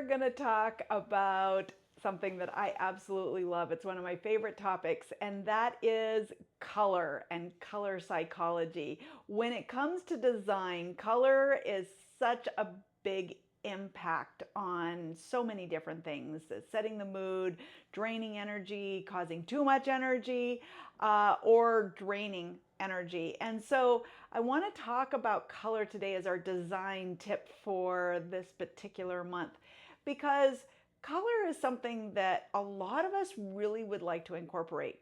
are going to talk about something that I absolutely love. It's one of my favorite topics, and that is color and color psychology. When it comes to design, color is such a big impact on so many different things, setting the mood, draining energy, causing too much energy, or draining energy. And so I want to talk about color today as our design tip for this particular month, because color is something that a lot of us really would like to incorporate.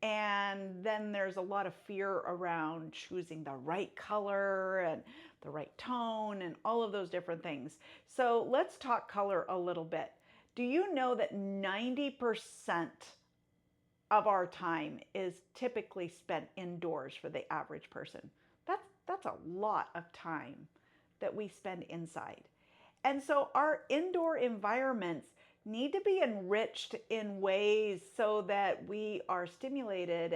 And then there's a lot of fear around choosing the right color and the right tone and all of those different things. So let's talk color a little bit. Do you know that 90% of our time is typically spent indoors for the average person? That's a lot of time that we spend inside. And so our indoor environments need to be enriched in ways so that we are stimulated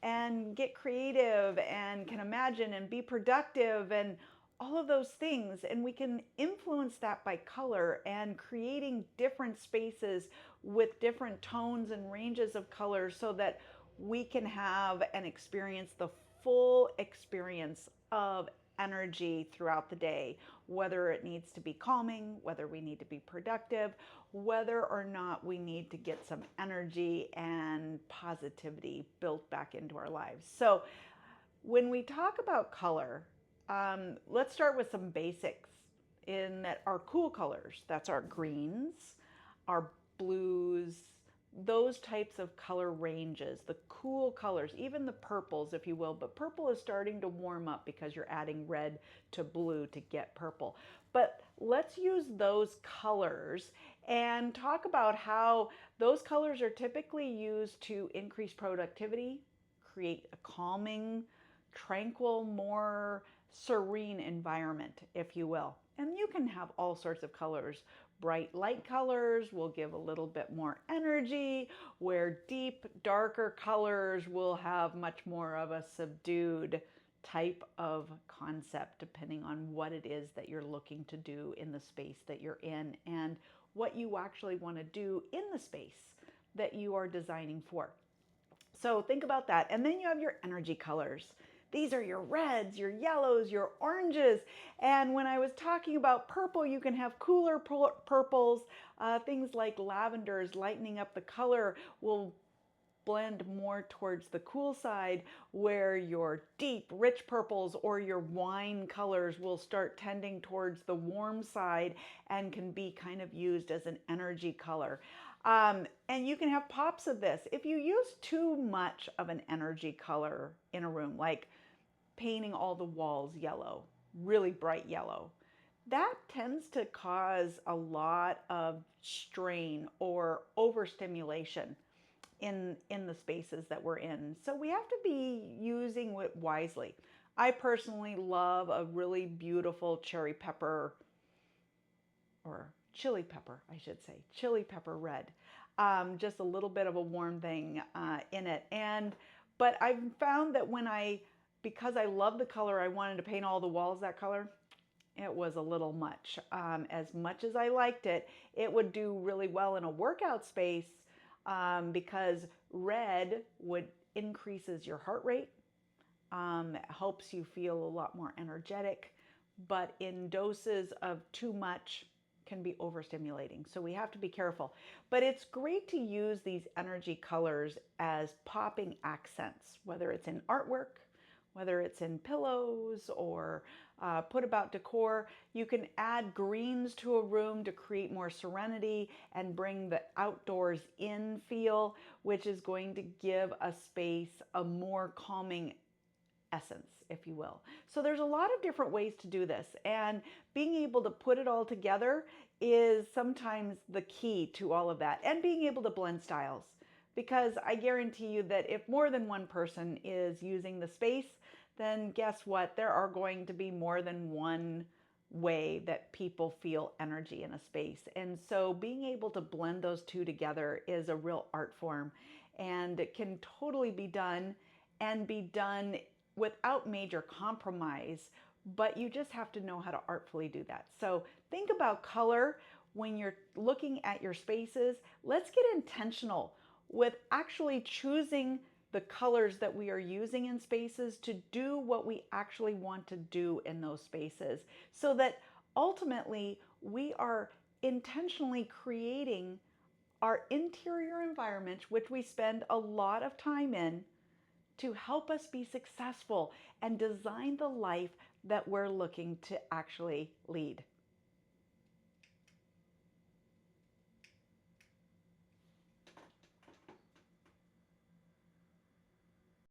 and get creative and can imagine and be productive and all of those things. And we can influence that by color and creating different spaces with different tones and ranges of colors so that we can have and experience the full experience of energy throughout the day, whether it needs to be calming, whether we need to be productive, whether or not we need to get some energy and positivity built back into our lives. So when we talk about color, let's start with some basics in that our cool colors, that's our greens, our blues, those types of color ranges, the cool colors, even the purples, if you will. But purple is starting to warm up because you're adding red to blue to get purple. But let's use those colors and talk about how those colors are typically used to increase productivity, create a calming, tranquil, more serene environment, if you will. And you can have all sorts of colors. Bright light colors will give a little bit more energy, where deep, darker colors will have much more of a subdued type of concept, depending on what it is that you're looking to do in the space that you're in and what you actually want to do in the space that you are designing for. So think about that. And then you have your energy colors. These are your reds, your yellows, your oranges. And when I was talking about purple, you can have cooler purples. Things like lavenders lightening up the color will blend more towards the cool side, where your deep, rich purples or your wine colors will start tending towards the warm side and can be kind of used as an energy color. And you can have pops of this. If you use too much of an energy color in a room, like painting all the walls yellow, really bright yellow, that tends to cause a lot of strain or overstimulation in the spaces that we're in. So we have to be using it wisely. I personally love a really beautiful cherry pepper, or chili pepper, I should say, chili pepper red. Just a little bit of a warm thing in it. But I've found that because I love the color, I wanted to paint all the walls that color. It was a little much. As much as I liked it, it would do really well in a workout space, because red increases your heart rate, helps you feel a lot more energetic, but in doses of too much can be overstimulating. So we have to be careful. But it's great to use these energy colors as popping accents, whether it's in artwork, whether it's in pillows or put about decor. You can add greens to a room to create more serenity and bring the outdoors in feel, which is going to give a space a more calming essence, if you will. So there's a lot of different ways to do this, and being able to put it all together is sometimes the key to all of that, and being able to blend styles. Because I guarantee you that if more than one person is using the space, then guess what? There are going to be more than one way that people feel energy in a space. And so being able to blend those two together is a real art form, and it can totally be done and be done without major compromise, but you just have to know how to artfully do that. So think about color when you're looking at your spaces, let's get intentional with actually choosing the colors that we are using in spaces to do what we actually want to do in those spaces, so that ultimately we are intentionally creating our interior environment, which we spend a lot of time in, to help us be successful and design the life that we're looking to actually lead.